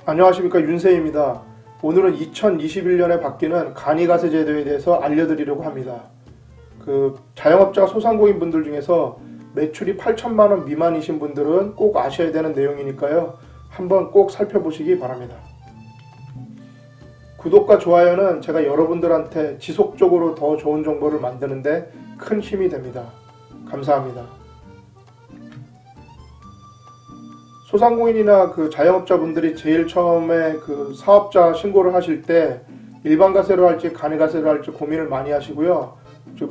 안녕하십니까, 윤세입니다. 오늘은 2021년에 바뀌는 간이가세 제도에 대해서 알려드리려고 합니다. 자영업자 소상공인 분들 중에서 매출이 8천만 원 미만이신 분들은 꼭 아셔야 되는 내용이니까요. 한번 꼭 살펴보시기 바랍니다. 구독과 좋아요는 제가 여러분들한테 지속적으로 더 좋은 정보를 만드는데 큰 힘이 됩니다. 감사합니다. 소상공인이나 자영업자분들이 제일 처음에 사업자 신고를 하실 때 일반가세로 할지 간이가세로 할지 고민을 많이 하시고요.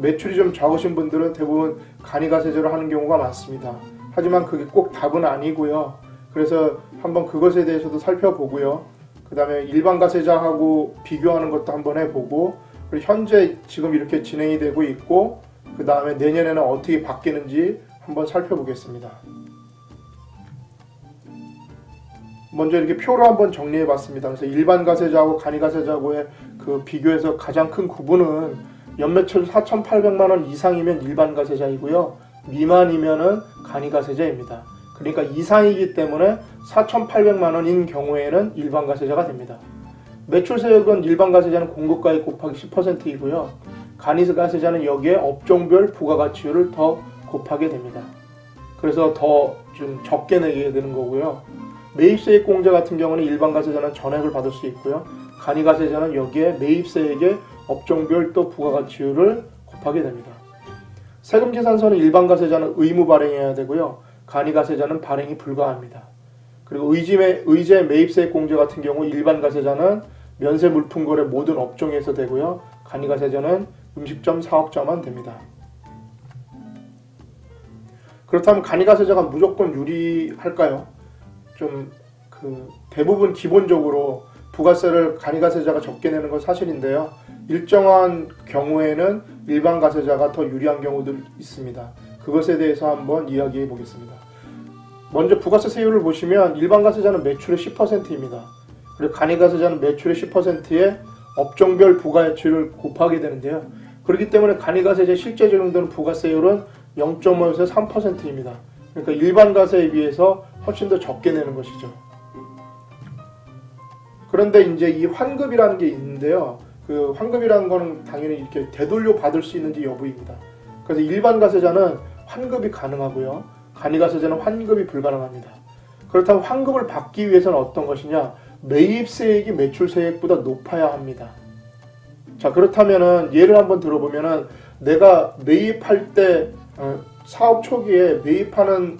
매출이 좀 적으신 분들은 대부분 간이가세제로 하는 경우가 많습니다. 하지만 그게 꼭 답은 아니고요. 그래서 한번 그것에 대해서도 살펴보고요. 그 다음에 일반가세자하고 비교하는 것도 한번 해보고, 그리고 현재 지금 이렇게 진행이 되고 있고, 그 다음에 내년에는 어떻게 바뀌는지 한번 살펴보겠습니다. 먼저 이렇게 표로 한번 정리해 봤습니다. 그래서 일반 가세자하고 간이가세자하고의 비교에서 가장 큰 구분은 연매출 4,800만 원 이상이면 일반 가세자이고요. 미만이면은 간이가세자입니다. 그러니까 이상이기 때문에 4,800만 원인 경우에는 일반 가세자가 됩니다. 매출세액은 일반 가세자는 공급가액 곱하기 10%이고요. 간이가세자는 여기에 업종별 부가가치율을 더 곱하게 됩니다. 그래서 더 좀 적게 내게 되는 거고요. 매입세액 공제 같은 경우는 일반 가세자는 전액을 받을 수 있고요. 간이가세자는 여기에 매입세액의 업종별 또 부가가치율을 곱하게 됩니다. 세금 계산서는 일반 가세자는 의무 발행해야 되고요. 간이가세자는 발행이 불가합니다. 그리고 의제 매입세액 공제 같은 경우 일반 가세자는 면세 물품거래 모든 업종에서 되고요. 간이가세자는 음식점 사업자만 됩니다. 그렇다면 간이가세자가 무조건 유리할까요? 대부분 기본적으로 부가세를 간이가세자가 적게 내는 건 사실인데요. 일정한 경우에는 일반 가세자가 더 유리한 경우도 있습니다. 그것에 대해서 한번 이야기해 보겠습니다. 먼저 부가세 세율을 보시면 일반 가세자는 매출의 10%입니다. 그리고 간이가세자는 매출의 10%에 업종별 부가가치율을 곱하게 되는데요. 그렇기 때문에 간이가세자의 실제 적용되는 부가세율은 0.5에서 3%입니다. 그러니까 일반 가세에 비해서 훨씬 더 적게 내는 것이죠. 그런데 이제 이 환급이라는 게 있는데요. 환급이라는 거는 당연히 이렇게 되돌려 받을 수 있는지 여부입니다. 그래서 일반 가세자는 환급이 가능하고요. 간이가세자는 환급이 불가능합니다. 그렇다면 환급을 받기 위해서는 어떤 것이냐? 매입세액이 매출세액보다 높아야 합니다. 자, 그렇다면은 예를 한번 들어보면은 내가 매입할 때 사업 초기에 매입하는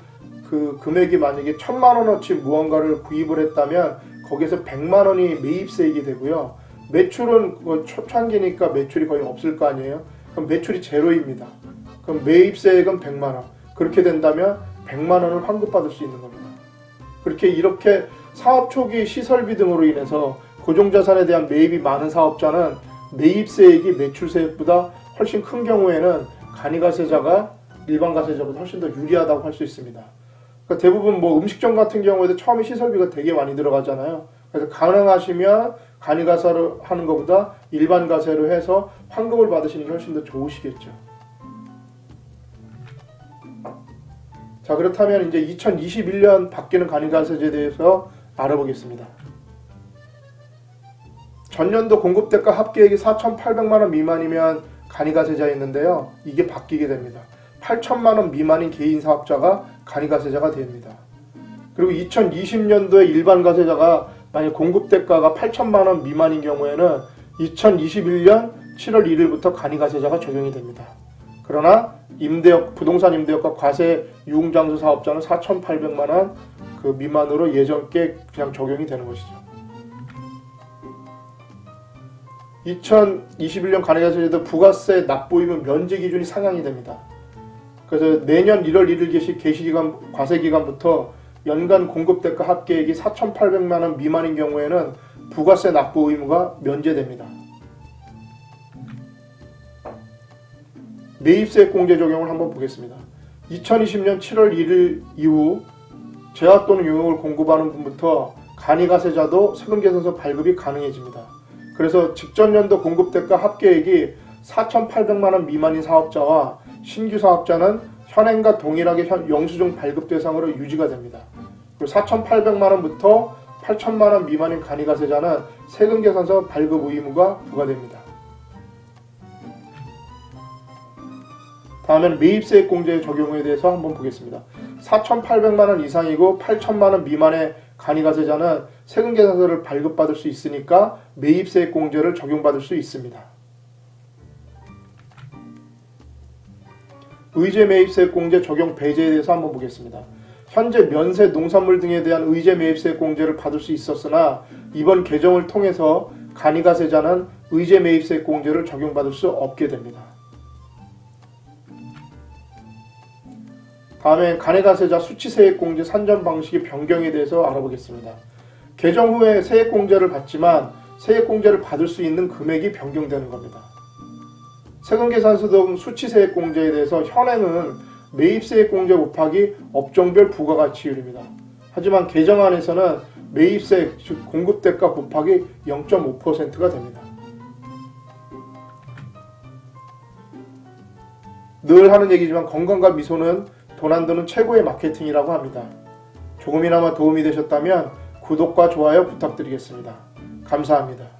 금액이 만약에 1,000만 원어치 무언가를 구입을 했다면 거기에서 100만 원이 매입세액이 되고요. 매출은 초창기니까 매출이 거의 없을 거 아니에요. 그럼 매출이 제로입니다. 그럼 매입세액은 100만 원. 그렇게 된다면 100만 원을 환급받을 수 있는 겁니다. 이렇게 사업 초기 시설비 등으로 인해서 고정자산에 대한 매입이 많은 사업자는 매입세액이 매출세액보다 훨씬 큰 경우에는 간이가세자가 일반 가세자보다 훨씬 더 유리하다고 할 수 있습니다. 그러니까 대부분 음식점 같은 경우에도 처음에 시설비가 되게 많이 들어가잖아요. 그래서 가능하시면 간이가세로 하는 것보다 일반 가세로 해서 환급을 받으시는 게 훨씬 더 좋으시겠죠. 자, 그렇다면 이제 2021년 바뀌는 간이가세제에 대해서 알아보겠습니다. 전년도 공급대가 합계액이 4,800만 원 미만이면 간이가세자였는데요. 이게 바뀌게 됩니다. 8천만 원 미만인 개인 사업자가 간이가세자가 됩니다. 그리고 2020년도에 일반 가세자가 만약 공급대가가 8천만 원 미만인 경우에는 2021년 7월 1일부터 간이가세자가 적용이 됩니다. 그러나 부동산 임대업과 과세 유흥장소 사업자는 4,800만 원 미만으로 예전께 그냥 적용이 되는 것이죠. 2021년 간이가세제도 부가세 납부의무 면제 기준이 상향이 됩니다. 그래서 내년 1월 1일 개시기간 과세기간부터 연간 공급대가 합계액이 4,800만 원 미만인 경우에는 부가세 납부 의무가 면제됩니다. 매입세액 공제 적용을 한번 보겠습니다. 2020년 7월 1일 이후 재화 또는 용역을 공급하는 분부터 간이가세자도 세금계산서 발급이 가능해집니다. 그래서 직전 연도 공급대가 합계액이 4,800만 원 미만인 사업자와 신규 사업자는 현행과 동일하게 영수증 발급 대상으로 유지가 됩니다. 그리고 4,800만 원부터 8천만 원 미만인 간이가세자는 세금계산서 발급 의무가 부과됩니다. 다음에는 매입세액공제 적용에 대해서 한번 보겠습니다. 4,800만 원 이상이고 8천만 원 미만의 간이가세자는 세금계산서를 발급받을 수 있으니까 매입세액공제를 적용받을 수 있습니다. 의제매입세액공제 적용 배제에 대해서 한번 보겠습니다. 현재 면세, 농산물 등에 대한 의제매입세액공제를 받을 수 있었으나 이번 개정을 통해서 간이가세자는 의제매입세액공제를 적용받을 수 없게 됩니다. 다음에 간이가세자 수치세액공제 산정 방식의 변경에 대해서 알아보겠습니다. 개정 후에 세액공제를 받지만 세액공제를 받을 수 있는 금액이 변경되는 겁니다. 세금계산서 등 수치세액공제에 대해서 현행은 매입세액공제 곱하기 업종별 부가가치율입니다. 하지만 개정안에서는 매입세액, 즉 공급대가 곱하기 0.5%가 됩니다. 늘 하는 얘기지만 건강과 미소는 돈 안 드는 최고의 마케팅이라고 합니다. 조금이나마 도움이 되셨다면 구독과 좋아요 부탁드리겠습니다. 감사합니다.